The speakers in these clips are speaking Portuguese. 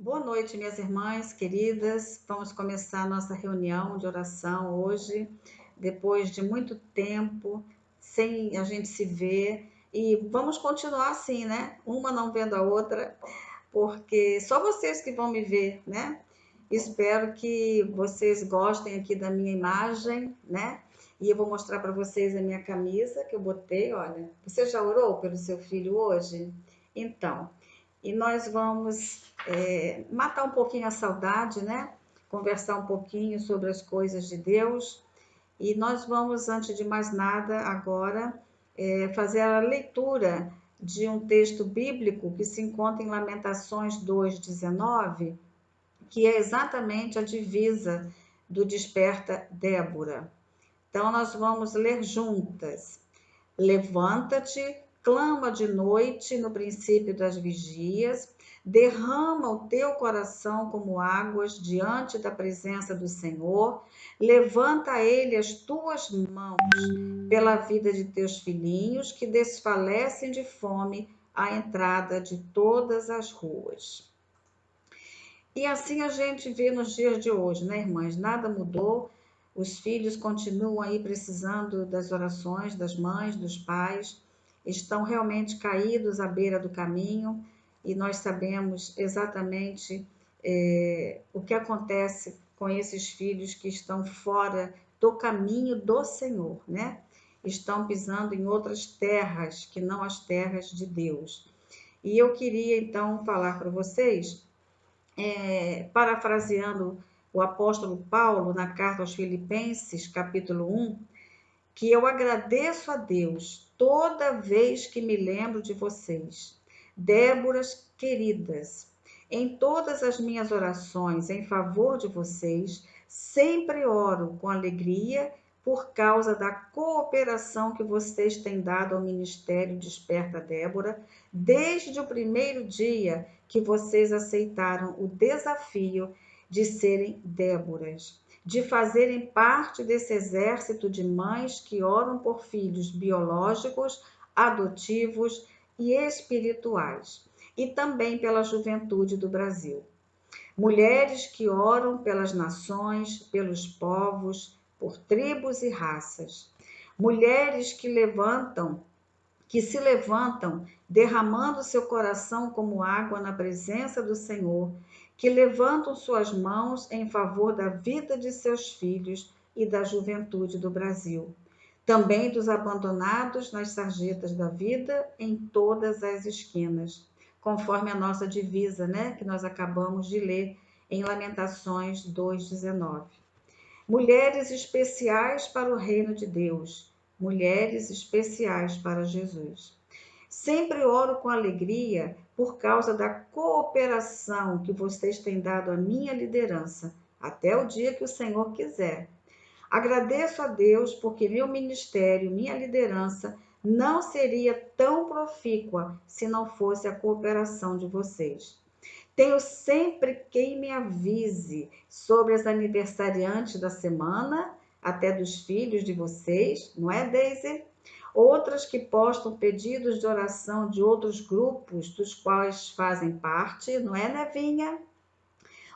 Boa noite, minhas irmãs queridas. Vamos começar a nossa reunião de oração hoje, depois de muito tempo sem a gente se ver. E vamos continuar assim, né? Uma não vendo a outra, porque só vocês que vão me ver, né? Espero que vocês gostem aqui da minha imagem, né? E eu vou mostrar para vocês a minha camisa que eu botei, olha. Você já orou pelo seu filho hoje? Então, e nós vamos matar um pouquinho a saudade, né? Conversar um pouquinho sobre as coisas de Deus. E nós vamos, antes de mais nada, agora fazer a leitura de um texto bíblico que se encontra em Lamentações 2:19, que é exatamente a divisa do Desperta Débora. Então, nós vamos ler juntas. Levanta-te, clama de noite no princípio das vigias, derrama o teu coração como águas diante da presença do Senhor, levanta a ele as tuas mãos pela vida de teus filhinhos que desfalecem de fome à entrada de todas as ruas. E assim a gente vê nos dias de hoje, né, irmãs? Nada mudou, os filhos continuam aí precisando das orações das mães, dos pais, estão realmente caídos à beira do caminho e nós sabemos exatamente o que acontece com esses filhos que estão fora do caminho do Senhor, né? Estão pisando em outras terras que não as terras de Deus. E eu queria então falar para vocês parafraseando o apóstolo Paulo na carta aos Filipenses, capítulo 1, que eu agradeço a Deus toda vez que me lembro de vocês, Déboras queridas, em todas as minhas orações em favor de vocês, sempre oro com alegria por causa da cooperação que vocês têm dado ao Ministério Desperta Débora, desde o primeiro dia que vocês aceitaram o desafio de serem Déboras, de fazerem parte desse exército de mães que oram por filhos biológicos, adotivos e espirituais, e também pela juventude do Brasil. Mulheres que oram pelas nações, pelos povos, por tribos e raças. Mulheres que se levantam, derramando seu coração como água na presença do Senhor, que levantam suas mãos em favor da vida de seus filhos e da juventude do Brasil. Também dos abandonados nas sarjetas da vida em todas as esquinas, conforme a nossa divisa, né, que nós acabamos de ler em Lamentações 2:19. Mulheres especiais para o reino de Deus, mulheres especiais para Jesus. Sempre oro com alegria por causa da cooperação que vocês têm dado à minha liderança, até o dia que o Senhor quiser. Agradeço a Deus porque meu ministério, minha liderança, não seria tão profícua se não fosse a cooperação de vocês. Tenho sempre quem me avise sobre as aniversariantes da semana, até dos filhos de vocês, não é, Daisy? Outras que postam pedidos de oração de outros grupos dos quais fazem parte, não é, Nevinha?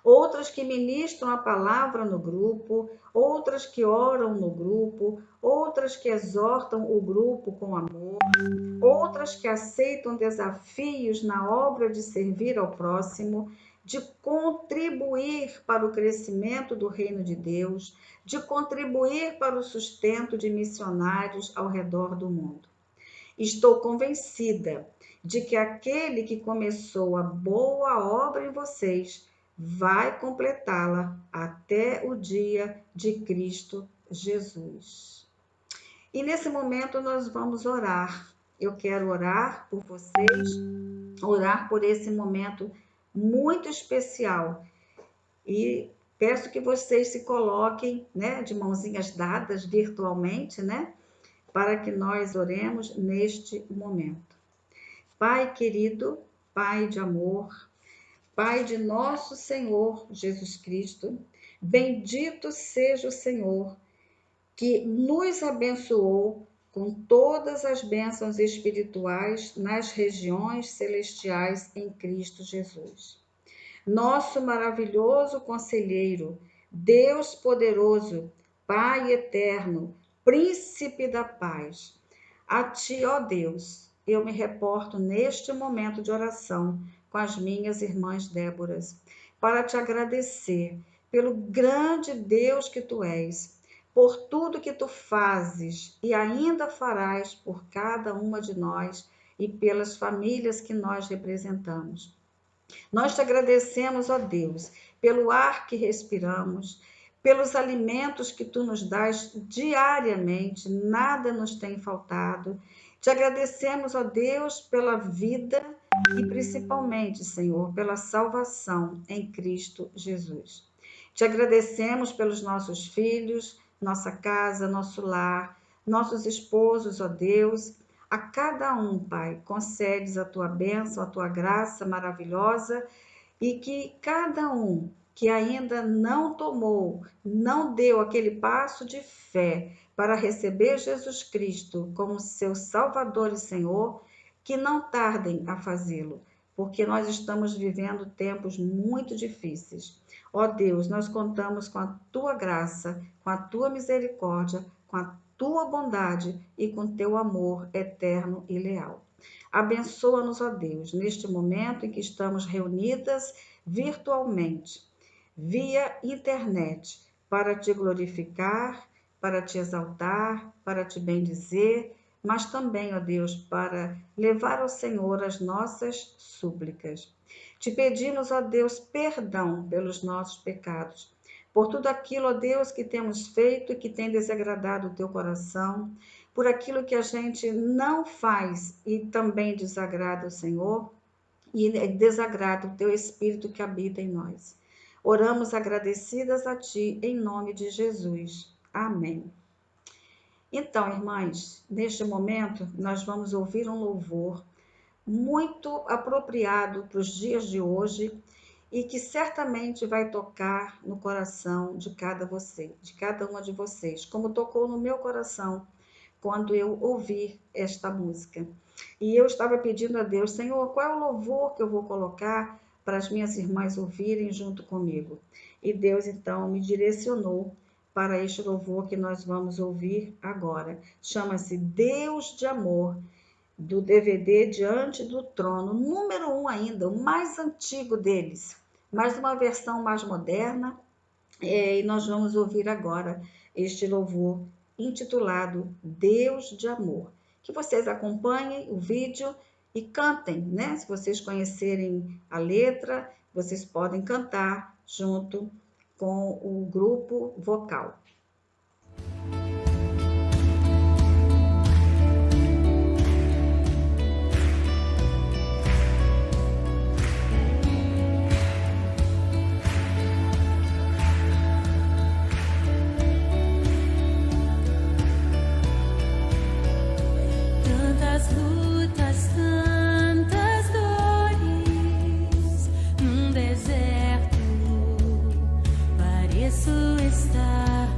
Outras que ministram a palavra no grupo, outras que oram no grupo, outras que exortam o grupo com amor, outras que aceitam desafios na obra de servir ao próximo, de contribuir para o crescimento do reino de Deus, de contribuir para o sustento de missionários ao redor do mundo. Estou convencida de que aquele que começou a boa obra em vocês vai completá-la até o dia de Cristo Jesus. E nesse momento nós vamos orar. Eu quero orar por vocês, orar por esse momento muito especial. E peço que vocês se coloquem, né, de mãozinhas dadas virtualmente, né, para que nós oremos neste momento. Pai querido, Pai de amor, Pai de nosso Senhor Jesus Cristo, bendito seja o Senhor que nos abençoou com todas as bênçãos espirituais nas regiões celestiais em Cristo Jesus. nosso maravilhoso conselheiro, Deus poderoso, Pai eterno, Príncipe da paz. A ti, ó Deus, eu me reporto neste momento de oração com as minhas irmãs Déboras, para te agradecer pelo grande Deus que tu és, por tudo que tu fazes e ainda farás por cada uma de nós e pelas famílias que nós representamos. Nós te agradecemos, ó Deus, pelo ar que respiramos, pelos alimentos que tu nos dás diariamente, nada nos tem faltado. Te agradecemos, ó Deus, pela vida e principalmente, Senhor, pela salvação em Cristo Jesus. Te agradecemos pelos nossos filhos, nossa casa, nosso lar, nossos esposos, ó Deus. A cada um, Pai, concedes a tua bênção, a tua graça maravilhosa e que cada um que ainda não tomou, não deu aquele passo de fé para receber Jesus Cristo como seu Salvador e Senhor, que não tardem a fazê-lo, porque nós estamos vivendo tempos muito difíceis. Ó Deus, nós contamos com a tua graça, com a tua misericórdia, com a tua bondade e com teu amor eterno e leal. Abençoa-nos, ó Deus, neste momento em que estamos reunidas virtualmente, via internet, para te glorificar, para te exaltar, para te bendizer, mas também, ó Deus, para levar ao Senhor as nossas súplicas. Te pedimos, ó Deus, perdão pelos nossos pecados, por tudo aquilo, ó Deus, que temos feito e que tem desagradado o teu coração, por aquilo que a gente não faz e também desagrada o Senhor e desagrada o teu Espírito que habita em nós. Oramos agradecidas a ti, em nome de Jesus. Amém. Então, irmãs, neste momento nós vamos ouvir um louvor muito apropriado para os dias de hoje e que certamente vai tocar no coração de cada uma de vocês, como tocou no meu coração quando eu ouvi esta música. E eu estava pedindo a Deus, Senhor, qual é o louvor que eu vou colocar para as minhas irmãs ouvirem junto comigo? E Deus, então, me direcionou para este louvor que nós vamos ouvir agora. Chama-se Deus de Amor, do DVD Diante do Trono, número 1 ainda, o mais antigo deles, mas uma versão mais moderna, e nós vamos ouvir agora este louvor intitulado Deus de Amor. Que vocês acompanhem o vídeo e cantem, né? Se vocês conhecerem a letra, vocês podem cantar junto com o grupo vocal. Estar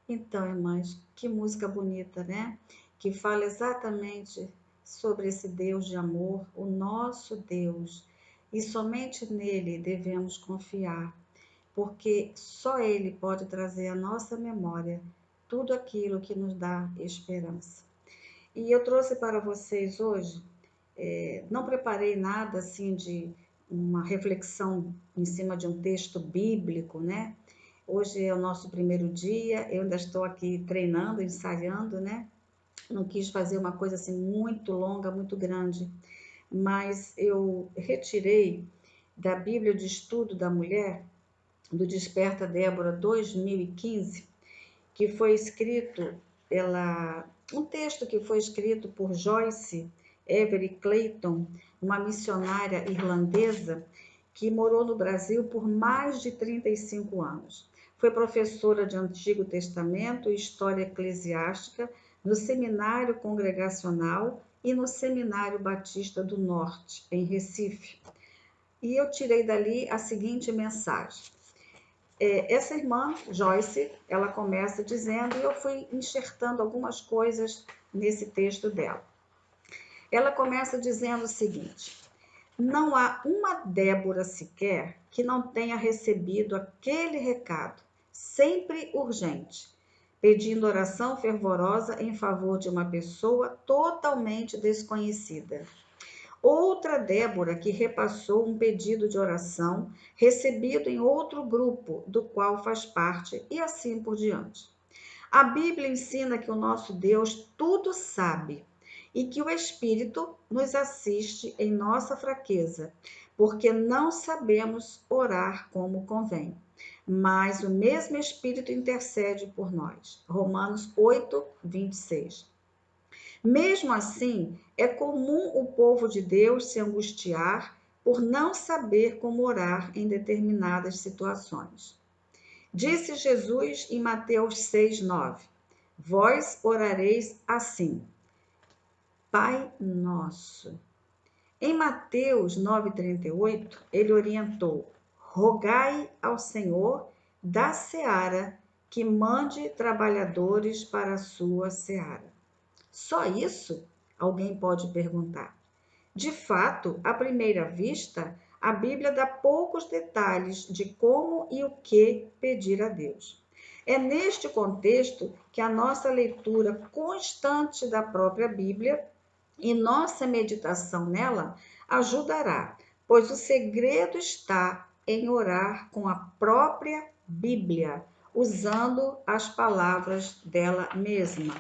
Então, irmãs, que música bonita, né? Que fala exatamente sobre esse Deus de amor, o nosso Deus. E somente nele devemos confiar, porque só ele pode trazer à nossa memória tudo aquilo que nos dá esperança. E eu trouxe para vocês hoje, não preparei nada assim de uma reflexão em cima de um texto bíblico, né? Hoje é o nosso primeiro dia, eu ainda estou aqui treinando, ensaiando, né? Não quis fazer uma coisa assim muito longa, muito grande, mas eu retirei da Bíblia de Estudo da Mulher, do Desperta Débora 2015, que foi escrito um texto que foi escrito por Joyce Every Clayton, uma missionária irlandesa que morou no Brasil por mais de 35 anos. Foi professora de Antigo Testamento e História Eclesiástica no Seminário Congregacional e no Seminário Batista do Norte, em Recife. E eu tirei dali a seguinte mensagem. Essa irmã, Joyce, ela começa dizendo, e eu fui enxertando algumas coisas nesse texto dela. Ela começa dizendo o seguinte: não há uma Débora sequer que não tenha recebido aquele recado, sempre urgente, pedindo oração fervorosa em favor de uma pessoa totalmente desconhecida. Outra Débora que repassou um pedido de oração recebido em outro grupo do qual faz parte, e assim por diante. A Bíblia ensina que o nosso Deus tudo sabe e que o Espírito nos assiste em nossa fraqueza, porque não sabemos orar como convém. Mas o mesmo Espírito intercede por nós. Romanos 8, 26. Mesmo assim, é comum o povo de Deus se angustiar por não saber como orar em determinadas situações. Disse Jesus em Mateus 6:9: Vós orareis assim: Pai nosso. Em Mateus 9:38, ele orientou: Rogai ao Senhor da seara que mande trabalhadores para a sua seara. Só isso? Alguém pode perguntar. De fato, à primeira vista, a Bíblia dá poucos detalhes de como e o que pedir a Deus. É neste contexto que a nossa leitura constante da própria Bíblia e nossa meditação nela ajudará, pois o segredo está em orar com a própria Bíblia, usando as palavras dela mesma.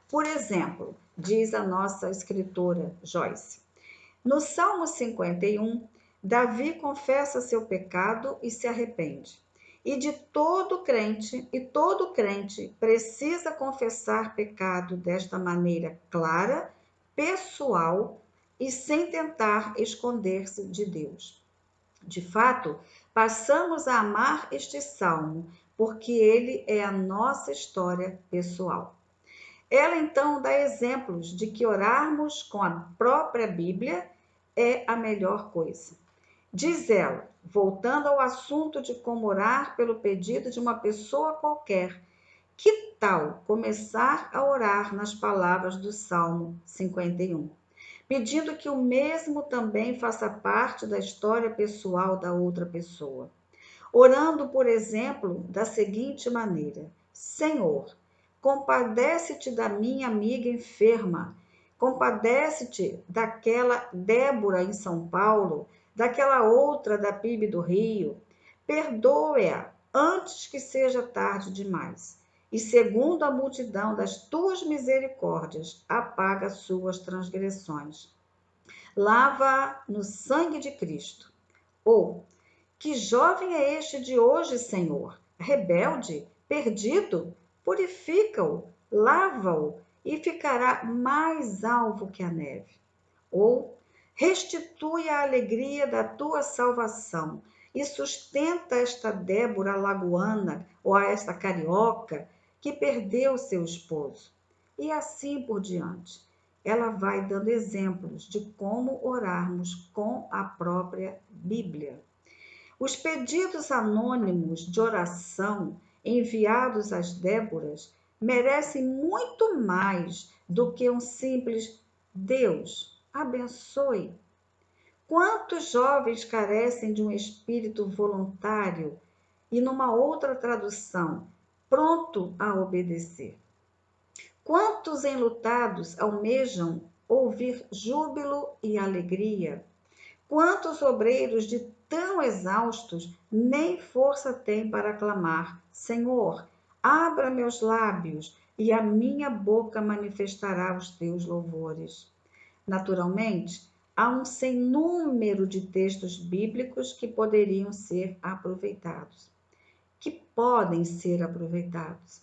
Por exemplo, diz a nossa escritora Joyce, no Salmo 51, Davi confessa seu pecado e se arrepende. E todo crente precisa confessar pecado desta maneira clara, pessoal e sem tentar esconder-se de Deus. De fato, passamos a amar este salmo, porque ele é a nossa história pessoal. Ela então dá exemplos de que orarmos com a própria Bíblia é a melhor coisa. Diz ela, voltando ao assunto de como orar pelo pedido de uma pessoa qualquer, que tal começar a orar nas palavras do Salmo 51, pedindo que o mesmo também faça parte da história pessoal da outra pessoa? Orando, por exemplo, da seguinte maneira: Senhor, compadece-te da minha amiga enferma, compadece-te daquela Débora em São Paulo, daquela outra da PIB do Rio. Perdoe-a antes que seja tarde demais. E segundo a multidão das tuas misericórdias, apaga suas transgressões. Lava-a no sangue de Cristo. Ou, que jovem é este de hoje, Senhor? Rebelde, perdido? Purifica-o, lava-o e ficará mais alvo que a neve. Ou restitui a alegria da tua salvação e sustenta esta Débora lagoana ou a esta carioca que perdeu seu esposo. E assim por diante. Ela vai dando exemplos de como orarmos com a própria Bíblia. Os pedidos anônimos de oração enviados às Déboras merecem muito mais do que um simples Deus abençoe. Quantos jovens carecem de um espírito voluntário e, numa outra tradução, pronto a obedecer? Quantos enlutados almejam ouvir júbilo e alegria? Quantos obreiros de tão exaustos nem força têm para clamar: Senhor, abra meus lábios e a minha boca manifestará os teus louvores. Naturalmente, há um sem número de textos bíblicos que poderiam ser aproveitados, que podem ser aproveitados.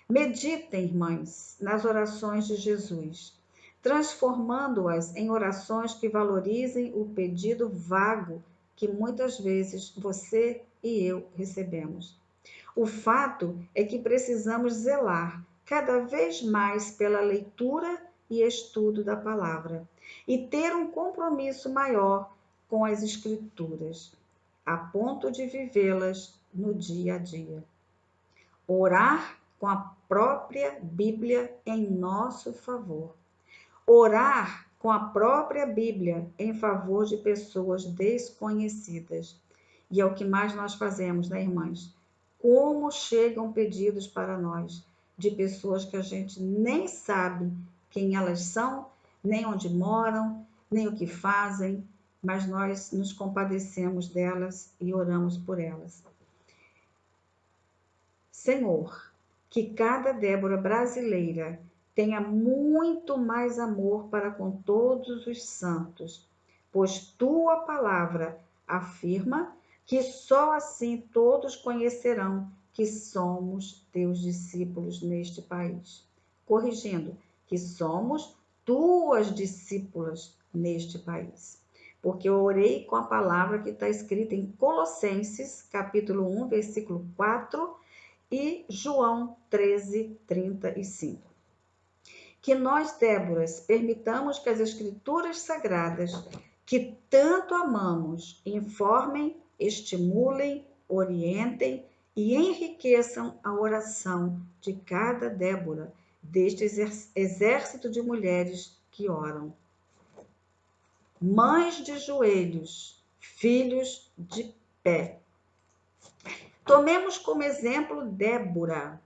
Meditem, irmãs, nas orações de Jesus, transformando-as em orações que valorizem o pedido vago que muitas vezes você e eu recebemos. O fato é que precisamos zelar cada vez mais pela leitura e estudo da palavra e ter um compromisso maior com as Escrituras, a ponto de vivê-las no dia a dia. Orar com a própria Bíblia em nosso favor. Orar com a própria Bíblia em favor de pessoas desconhecidas. E é o que mais nós fazemos, né, irmãs? Como chegam pedidos para nós de pessoas que a gente nem sabe quem elas são, nem onde moram, nem o que fazem, mas nós nos compadecemos delas e oramos por elas. Senhor, que cada Débora brasileira tenha muito mais amor para com todos os santos, pois tua palavra afirma que só assim todos conhecerão que somos teus discípulos neste país. Corrigindo, que somos tuas discípulas neste país. Porque eu orei com a palavra que está escrita em Colossenses, capítulo 1, versículo 4, e João 13:35. Que nós, Déboras, permitamos que as Escrituras Sagradas, que tanto amamos, informem, estimulem, orientem e enriqueçam a oração de cada Débora, deste exército de mulheres que oram. Mães de joelhos, filhos de pé. Tomemos como exemplo Débora,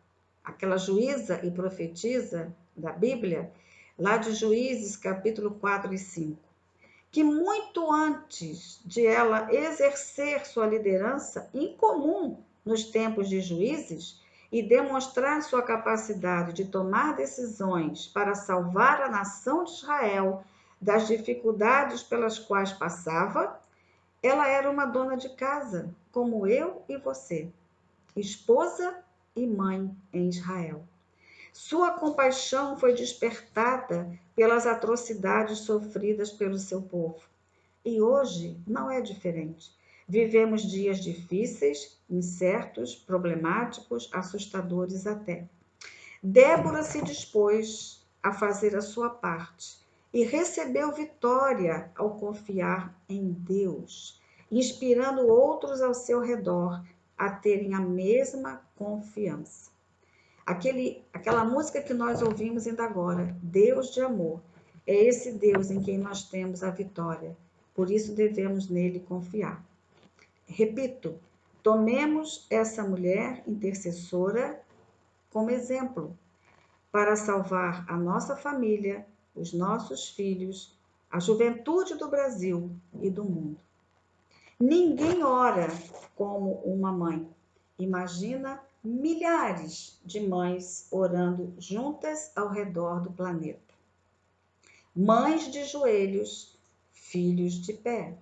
aquela juíza e profetisa da Bíblia, lá de Juízes, capítulo 4 e 5, que muito antes de ela exercer sua liderança incomum nos tempos de Juízes e demonstrar sua capacidade de tomar decisões para salvar a nação de Israel das dificuldades pelas quais passava, ela era uma dona de casa, como eu e você, esposa e mãe em Israel. Sua compaixão foi despertada pelas atrocidades sofridas pelo seu povo. E hoje não é diferente. Vivemos dias difíceis, incertos, problemáticos, assustadores até. Débora se dispôs a fazer a sua parte e recebeu vitória ao confiar em Deus, inspirando outros ao seu redor a terem a mesma confiança. Aquela música que nós ouvimos ainda agora, Deus de amor, é esse Deus em quem nós temos a vitória, por isso devemos nele confiar. Repito, tomemos essa mulher intercessora como exemplo para salvar a nossa família, os nossos filhos, a juventude do Brasil e do mundo. Ninguém ora como uma mãe. Imagina milhares de mães orando juntas ao redor do planeta. Mães de joelhos, filhos de pé.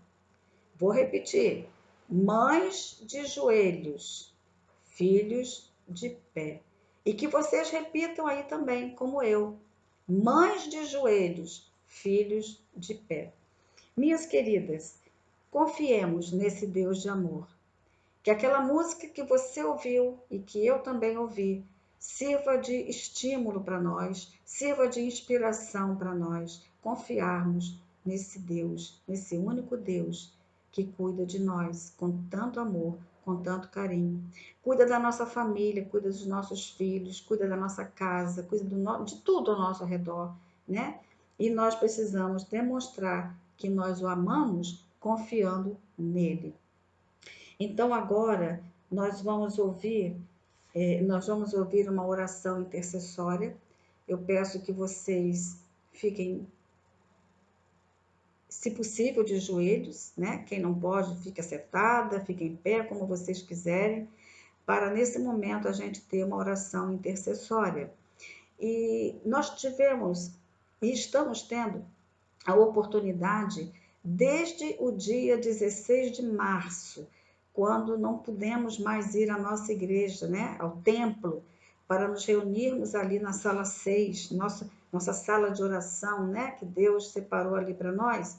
Vou repetir. Mães de joelhos, filhos de pé. E que vocês repitam aí também, como eu. Mães de joelhos, filhos de pé. Minhas queridas, confiemos nesse Deus de amor. Que aquela música que você ouviu e que eu também ouvi sirva de estímulo para nós, sirva de inspiração para nós confiarmos nesse Deus, nesse único Deus que cuida de nós com tanto amor com tanto carinho. Cuida da nossa família, cuida dos nossos filhos, cuida da nossa casa, cuida de tudo ao nosso redor, né? E nós precisamos demonstrar que nós o amamos confiando nele. Então agora nós vamos ouvir uma oração intercessória. Eu peço que vocês fiquem, se possível, de joelhos, né? Quem não pode, fica sentada, fica em pé, como vocês quiserem, para nesse momento a gente ter uma oração intercessória. E nós tivemos e estamos tendo a oportunidade desde o dia 16 de março, quando não pudemos mais ir à nossa igreja, né, ao templo, para nos reunirmos ali na sala 6, nossa sala de oração, né, que Deus separou ali para nós,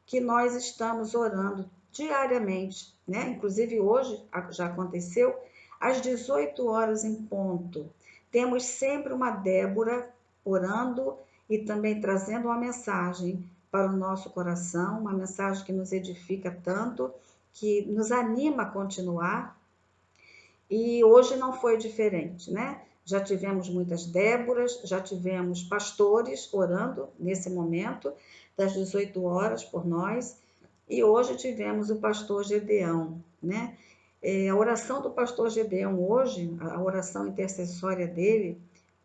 que nós estamos orando diariamente, né? Inclusive hoje já aconteceu, às 18 horas em ponto. Temos sempre uma Débora orando e também trazendo uma mensagem para o nosso coração, uma mensagem que nos edifica tanto, que nos anima a continuar. E hoje não foi diferente, né? Já tivemos muitas Déboras, já tivemos pastores orando nesse momento, das 18 horas por nós, e hoje tivemos o pastor Gedeão, né? A oração do pastor Gedeão hoje, a oração intercessória dele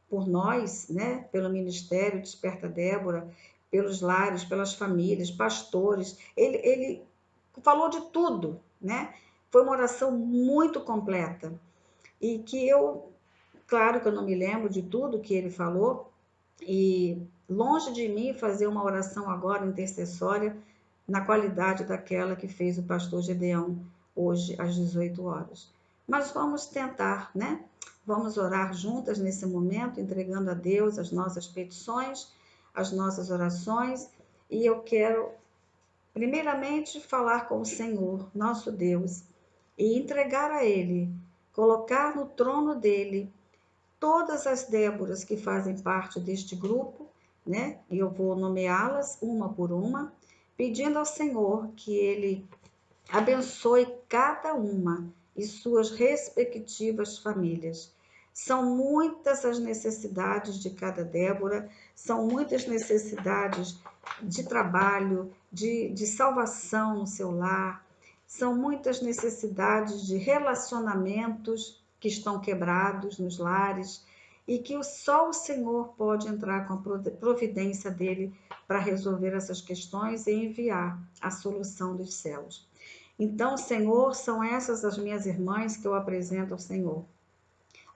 por nós, né? Pelo Ministério Desperta Débora, pelos lares, pelas famílias, pastores, ele falou de tudo, né? Foi uma oração muito completa e que eu, claro que eu não me lembro de tudo que ele falou, e longe de mim fazer uma oração agora intercessória na qualidade daquela que fez o pastor Gedeão hoje às 18 horas. Mas vamos tentar, né? Vamos orar juntas nesse momento, entregando a Deus as nossas petições, as nossas orações, e eu quero primeiramente falar com o Senhor, nosso Deus, e entregar a Ele, colocar no trono dele todas as Déboras que fazem parte deste grupo, né? E eu vou nomeá-las uma por uma, pedindo ao Senhor que Ele abençoe cada uma e suas respectivas famílias. São muitas as necessidades de cada Débora, são muitas necessidades de trabalho, de salvação no seu lar, são muitas necessidades de relacionamentos que estão quebrados nos lares e que só o Senhor pode entrar com a providência dele para resolver essas questões e enviar a solução dos céus. Então, Senhor, são essas as minhas irmãs que eu apresento ao Senhor.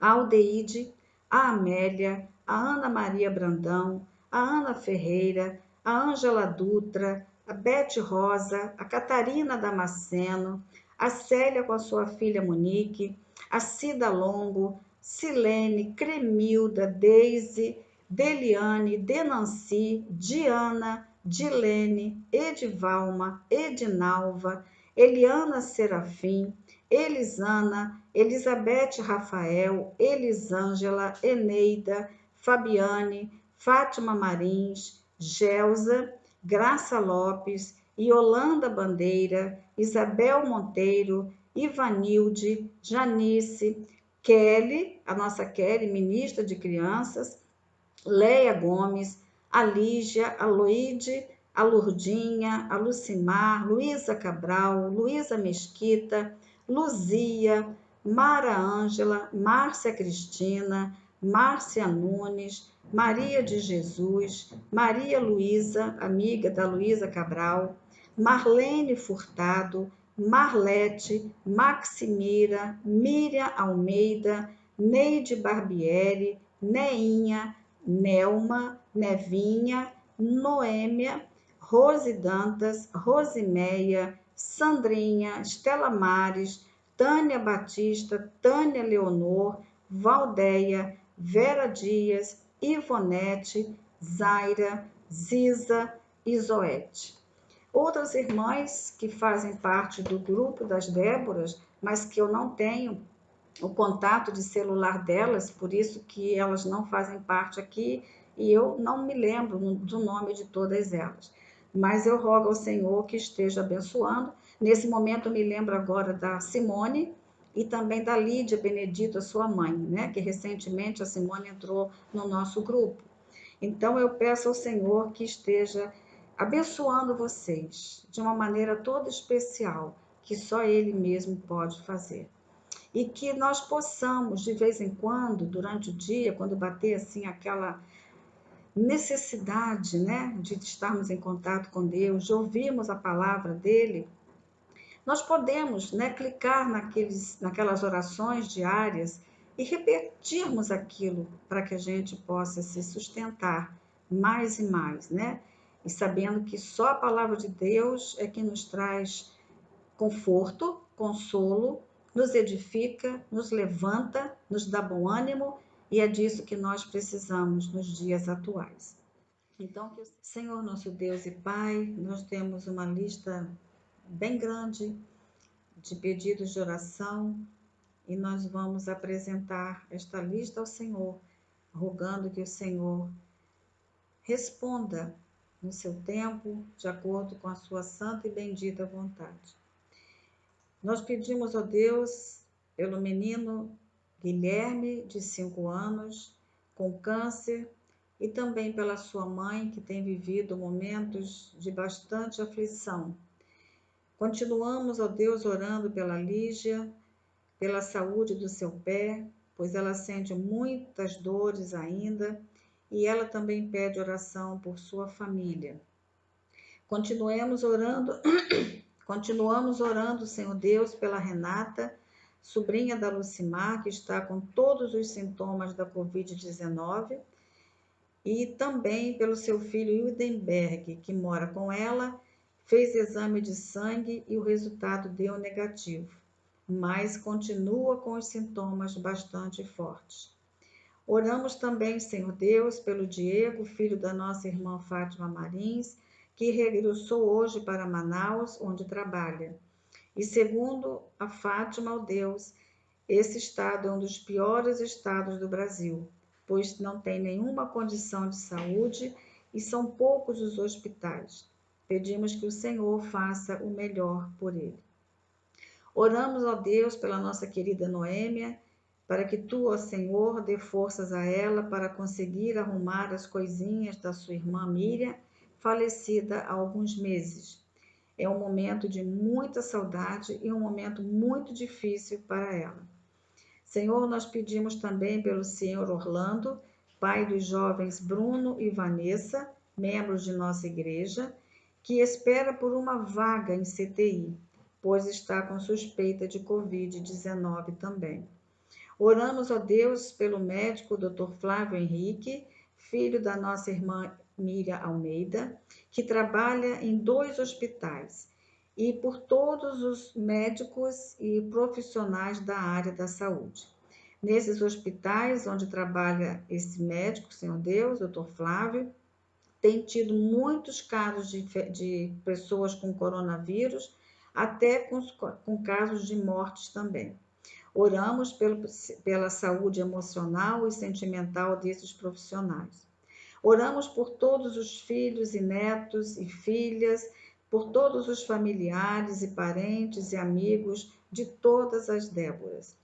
A Aldeide, a Amélia, a Ana Maria Brandão, a Ana Ferreira, a Ângela Dutra, a Bete Rosa, a Catarina Damasceno, a Célia com a sua filha Monique, a Cida Longo, Silene, Cremilda, Deise, Deliane, Denanci, Diana, Dilene, Edivalma, Edinalva, Eliana Serafim, Elisana, Elizabeth Rafael, Elisângela, Eneida, Fabiane, Fátima Marins, Gelsa, Graça Lopes, Yolanda Bandeira, Isabel Monteiro, Ivanilde, Janice, Kelly, a nossa Kelly, ministra de Crianças, Leia Gomes, a Lígia, a Loide, a Lurdinha, a Lucimar, Luísa Cabral, Luísa Mesquita, Luzia, Mara Ângela, Márcia Cristina, Márcia Nunes, Maria de Jesus, Maria Luísa, amiga da Luísa Cabral, Marlene Furtado, Marlete, Maximira, Miriam Almeida, Neide Barbieri, Neinha, Nelma, Nevinha, Noêmia, Rose Dantas, Rosimeia, Sandrinha, Estela Mares, Tânia Batista, Tânia Leonor, Valdeia, Vera Dias, Ivonete, Zaira, Ziza e Zoete. Outras irmãs que fazem parte do grupo das Déboras, mas que eu não tenho o contato de celular delas, por isso que elas não fazem parte aqui e eu não me lembro do nome de todas elas. Mas eu rogo ao Senhor que esteja abençoando Nesse momento, eu me lembro agora da Simone e também da Lídia Benedito, a sua mãe, né? Que recentemente a Simone entrou no nosso grupo. Então, eu peço ao Senhor que esteja abençoando vocês de uma maneira toda especial, que só Ele mesmo pode fazer. E que nós possamos, de vez em quando, durante o dia, quando bater assim aquela necessidade, né, de estarmos em contato com Deus, de ouvirmos a palavra dele, nós podemos, né, clicar naquelas orações diárias e repetirmos aquilo para que a gente possa se sustentar mais e mais, né? E sabendo que só a palavra de Deus é que nos traz conforto, consolo, nos edifica, nos levanta, nos dá bom ânimo, e é disso que nós precisamos nos dias atuais. Então, Senhor nosso Deus e Pai, nós temos uma lista bem grande de pedidos de oração e nós vamos apresentar esta lista ao Senhor, rogando que o Senhor responda no seu tempo, de acordo com a sua santa e bendita vontade. Nós pedimos a Deus pelo menino Guilherme, de 5 anos, com câncer, e também pela sua mãe, que tem vivido momentos de bastante aflição. Continuamos, ó Deus, orando pela Lígia, pela saúde do seu pé, pois ela sente muitas dores ainda, e ela também pede oração por sua família. Continuamos orando, Senhor Deus, pela Renata, sobrinha da Lucimar, que está com todos os sintomas da Covid-19, e também pelo seu filho Hildenberg, que mora com ela, fez exame de sangue e o resultado deu negativo, mas continua com os sintomas bastante fortes. Oramos também, Senhor Deus, pelo Diego, filho da nossa irmã Fátima Marins, que regressou hoje para Manaus, onde trabalha. E segundo a Fátima, ó Deus, esse estado é um dos piores estados do Brasil, pois não tem nenhuma condição de saúde e são poucos os hospitais. Pedimos que o Senhor faça o melhor por ele. Oramos, ó Deus, pela nossa querida Noêmia, para que tu, ó Senhor, dê forças a ela para conseguir arrumar as coisinhas da sua irmã Miriam, falecida há alguns meses. É um momento de muita saudade e um momento muito difícil para ela. Senhor, nós pedimos também pelo senhor Orlando, pai dos jovens Bruno e Vanessa, membros de nossa igreja, que espera por uma vaga em CTI, pois está com suspeita de Covid-19 também. Oramos, ó Deus, pelo médico Dr. Flávio Henrique, filho da nossa irmã Miriam Almeida, que trabalha em 2 hospitais, e por todos os médicos e profissionais da área da saúde. Nesses hospitais onde trabalha esse médico, Senhor Deus, Dr. Flávio, tem tido muitos casos de pessoas com coronavírus, até com casos de mortes também. Oramos pela saúde emocional e sentimental desses profissionais. Oramos por todos os filhos e netos e filhas, por todos os familiares e parentes e amigos de todas as Déboras.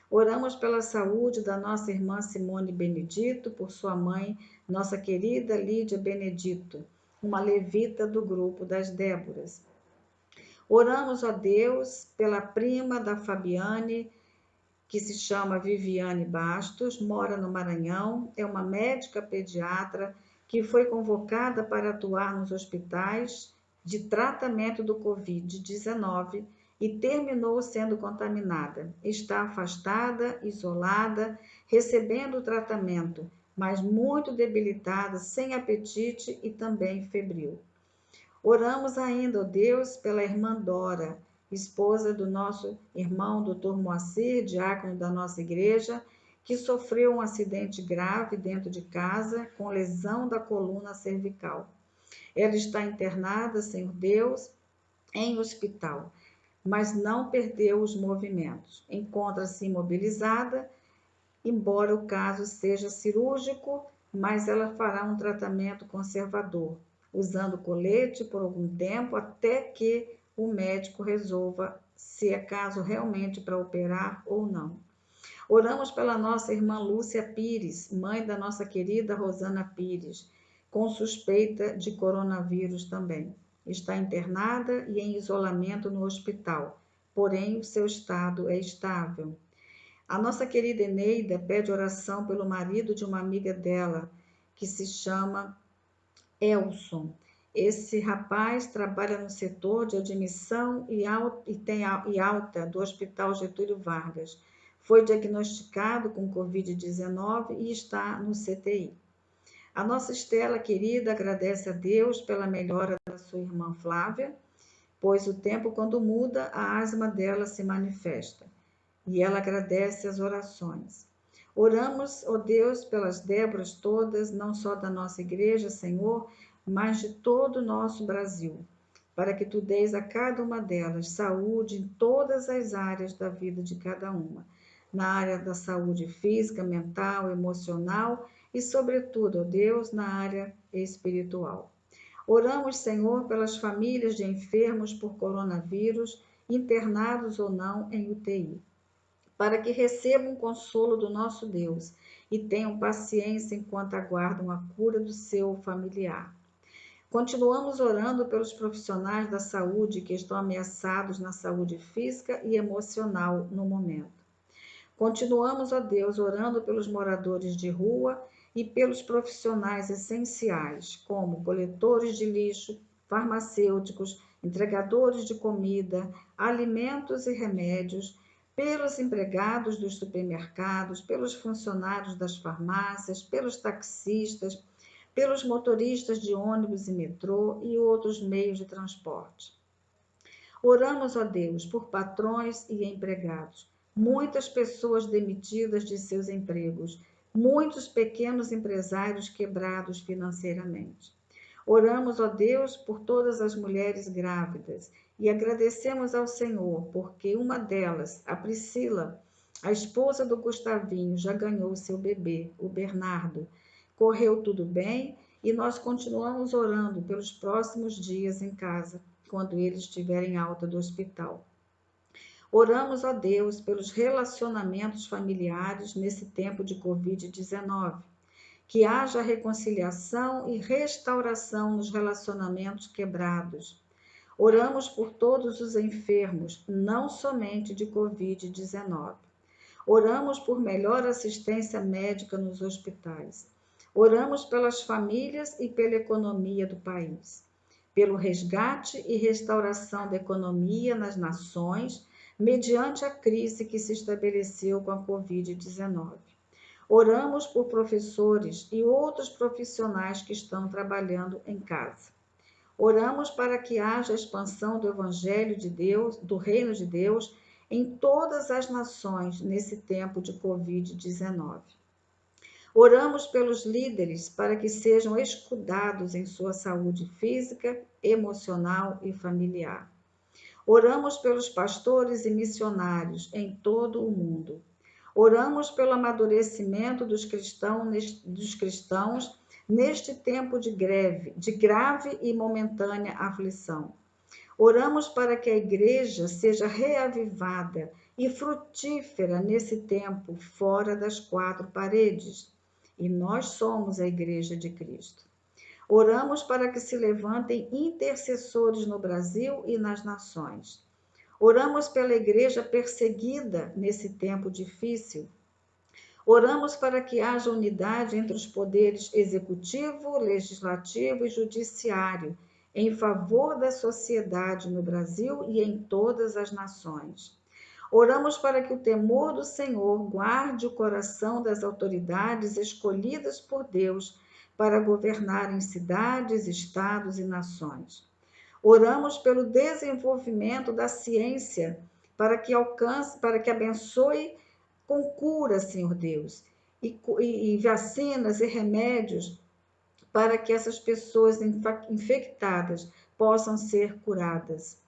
Oramos pela saúde da nossa irmã Simone Benedito, por sua mãe, nossa querida Lídia Benedito, uma levita do grupo das Déboras. Oramos, ó Deus, pela prima da Fabiane, que se chama Viviane Bastos, mora no Maranhão, é uma médica pediatra que foi convocada para atuar nos hospitais de tratamento do Covid-19 e terminou sendo contaminada. Está afastada, isolada, recebendo o tratamento, mas muito debilitada, sem apetite e também febril. Oramos ainda, ó Deus, pela irmã Dora, esposa do nosso irmão Dr. Moacir, diácono da nossa igreja, que sofreu um acidente grave dentro de casa com lesão da coluna cervical. Ela está internada, Senhor Deus, em hospital, mas não perdeu os movimentos. Encontra-se imobilizada, embora o caso seja cirúrgico, mas ela fará um tratamento conservador, usando colete por algum tempo até que o médico resolva se é caso realmente para operar ou não. Oramos pela nossa irmã Lúcia Pires, mãe da nossa querida Rosana Pires, com suspeita de coronavírus também. Está internada e em isolamento no hospital, porém o seu estado é estável. A nossa querida Eneida pede oração pelo marido de uma amiga dela, que se chama Elson. Esse rapaz trabalha no setor de admissão e alta do Hospital Getúlio Vargas. Foi diagnosticado com Covid-19 e está no CTI. A nossa Estela querida agradece a Deus pela melhora da sua irmã Flávia, pois o tempo, quando muda, a asma dela se manifesta. E ela agradece as orações. Oramos, ó Deus, pelas Déboras todas, não só da nossa igreja, Senhor, mas de todo o nosso Brasil, para que tu deis a cada uma delas saúde em todas as áreas da vida de cada uma, na área da saúde física, mental, emocional e, sobretudo, ó Deus, na área espiritual. Oramos, Senhor, pelas famílias de enfermos por coronavírus, internados ou não em UTI, para que recebam o consolo do nosso Deus e tenham paciência enquanto aguardam a cura do seu familiar. Continuamos orando pelos profissionais da saúde que estão ameaçados na saúde física e emocional no momento. Continuamos, ó Deus, orando pelos moradores de rua e pelos profissionais essenciais, como coletores de lixo, farmacêuticos, entregadores de comida, alimentos e remédios, pelos empregados dos supermercados, pelos funcionários das farmácias, pelos taxistas, pelos motoristas de ônibus e metrô e outros meios de transporte. Oramos, ó Deus, por patrões e empregados, muitas pessoas demitidas de seus empregos, muitos pequenos empresários quebrados financeiramente. Oramos, ó Deus, por todas as mulheres grávidas e agradecemos ao Senhor, porque uma delas, a Priscila, a esposa do Gustavinho, já ganhou seu bebê, o Bernardo. Correu tudo bem e nós continuamos orando pelos próximos dias em casa, quando ele estiver em alta do hospital. Oramos a Deus pelos relacionamentos familiares nesse tempo de Covid-19, que haja reconciliação e restauração nos relacionamentos quebrados. Oramos por todos os enfermos, não somente de Covid-19. Oramos por melhor assistência médica nos hospitais. Oramos pelas famílias e pela economia do país, pelo resgate e restauração da economia nas nações, mediante a crise que se estabeleceu com a Covid-19. Oramos por professores e outros profissionais que estão trabalhando em casa. Oramos para que haja expansão do Evangelho de Deus, do Reino de Deus, em todas as nações nesse tempo de Covid-19. Oramos pelos líderes para que sejam escudados em sua saúde física, emocional e familiar. Oramos pelos pastores e missionários em todo o mundo. Oramos pelo amadurecimento dos cristãos neste tempo de grave e momentânea aflição. Oramos para que a igreja seja reavivada e frutífera nesse tempo fora das quatro paredes. E nós somos a igreja de Cristo. Oramos para que se levantem intercessores no Brasil e nas nações. Oramos pela igreja perseguida nesse tempo difícil. Oramos para que haja unidade entre os poderes executivo, legislativo e judiciário, em favor da sociedade no Brasil e em todas as nações. Oramos para que o temor do Senhor guarde o coração das autoridades escolhidas por Deus para governar em cidades, estados e nações. Oramos pelo desenvolvimento da ciência para que abençoe com cura, Senhor Deus, e vacinas e remédios para que essas pessoas infectadas possam ser curadas.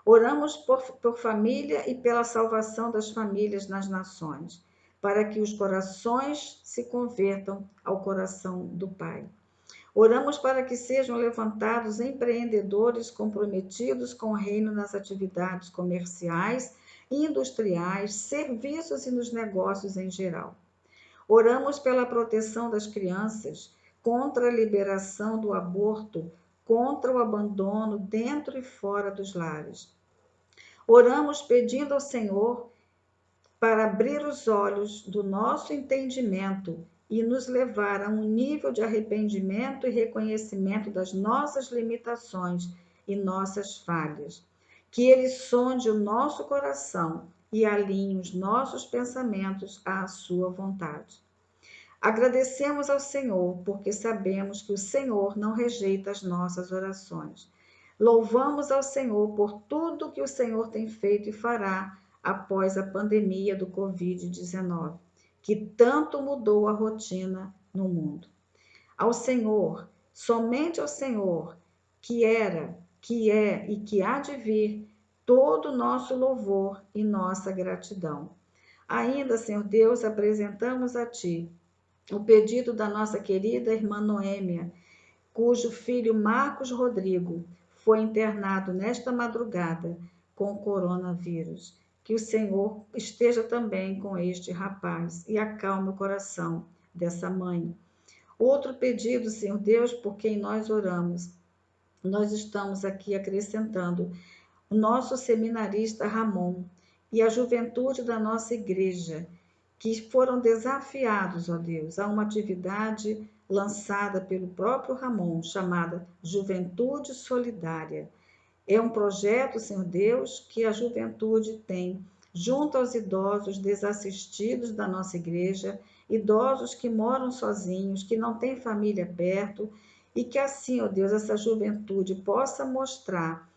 Oramos por família e pela salvação das famílias nas nações, para que os corações se convertam ao coração do Pai. Oramos para que sejam levantados empreendedores comprometidos com o reino nas atividades comerciais, industriais, serviços e nos negócios em geral. Oramos pela proteção das crianças, contra a liberação do aborto, contra o abandono dentro e fora dos lares. Oramos pedindo ao Senhor para abrir os olhos do nosso entendimento e nos levar a um nível de arrependimento e reconhecimento das nossas limitações e nossas falhas. Que Ele sonde o nosso coração e alinhe os nossos pensamentos à sua vontade. Agradecemos ao Senhor, porque sabemos que o Senhor não rejeita as nossas orações. Louvamos ao Senhor por tudo que o Senhor tem feito e fará após a pandemia do Covid-19, que tanto mudou a rotina no mundo. Ao Senhor, somente ao Senhor, que era, que é e que há de vir, todo o nosso louvor e nossa gratidão. Ainda, Senhor Deus, apresentamos a Ti o pedido da nossa querida irmã Noêmia, cujo filho Marcos Rodrigo foi internado nesta madrugada com coronavírus. Que o Senhor esteja também com este rapaz e acalme o coração dessa mãe. Outro pedido, Senhor Deus, por quem nós oramos, nós estamos aqui acrescentando o nosso seminarista Ramon e a juventude da nossa igreja, que foram desafiados, ó Deus, a uma atividade lançada pelo próprio Ramon, chamada Juventude Solidária. É um projeto, Senhor Deus, que a juventude tem junto aos idosos desassistidos da nossa igreja, idosos que moram sozinhos, que não têm família perto, e que assim, ó Deus, essa juventude possa mostrar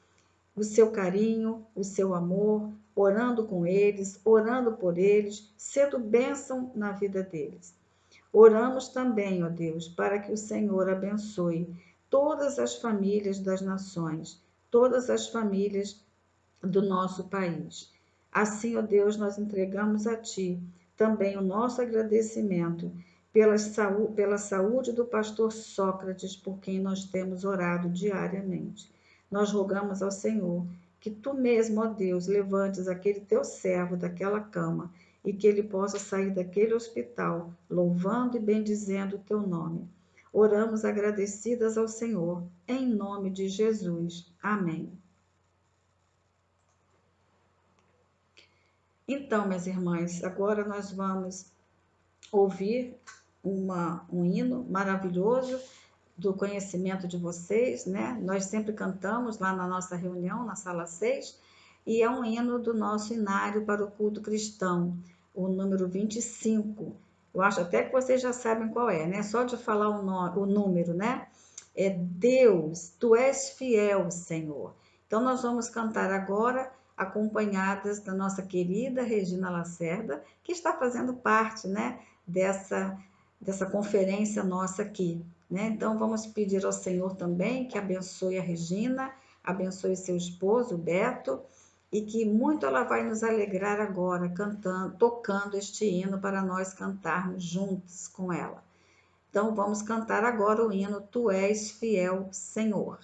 o seu carinho, o seu amor, orando com eles, orando por eles, sendo bênção na vida deles. Oramos também, ó Deus, para que o Senhor abençoe todas as famílias das nações, todas as famílias do nosso país. Assim, ó Deus, nós entregamos a Ti também o nosso agradecimento pela saúde do pastor Sócrates, por quem nós temos orado diariamente. Nós rogamos ao Senhor que Tu mesmo, ó Deus, levantes aquele Teu servo daquela cama e que ele possa sair daquele hospital louvando e bendizendo o Teu nome. Oramos agradecidas ao Senhor, em nome de Jesus. Amém. Então, minhas irmãs, agora nós vamos ouvir um hino maravilhoso do conhecimento de vocês, né? Nós sempre cantamos lá na nossa reunião, na sala 6, e é um hino do nosso inário para o culto cristão, o número 25. Eu acho até que vocês já sabem qual é, né? Só de falar o número, né? É Deus, Tu és fiel, Senhor. Então, nós vamos cantar agora, acompanhadas da nossa querida Regina Lacerda, que está fazendo parte, né, dessa conferência nossa aqui, né? Então, vamos pedir ao Senhor também que abençoe a Regina, abençoe seu esposo, Beto, e que muito ela vai nos alegrar agora, cantando, tocando este hino para nós cantarmos juntos com ela. Então, vamos cantar agora o hino Tu és fiel, Senhor.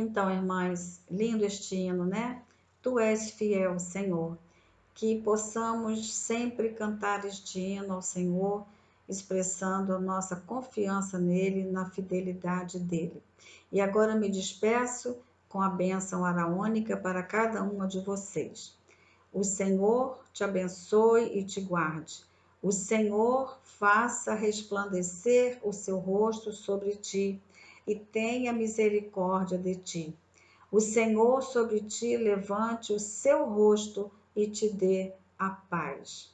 Então, irmãs, lindo este hino, né? Tu és fiel, Senhor. Que possamos sempre cantar este hino ao Senhor, expressando a nossa confiança nele, na fidelidade dele. E agora me despeço com a bênção araônica para cada uma de vocês. O Senhor te abençoe e te guarde. O Senhor faça resplandecer o seu rosto sobre ti e tenha misericórdia de ti. O Senhor sobre ti levante o seu rosto e te dê a paz.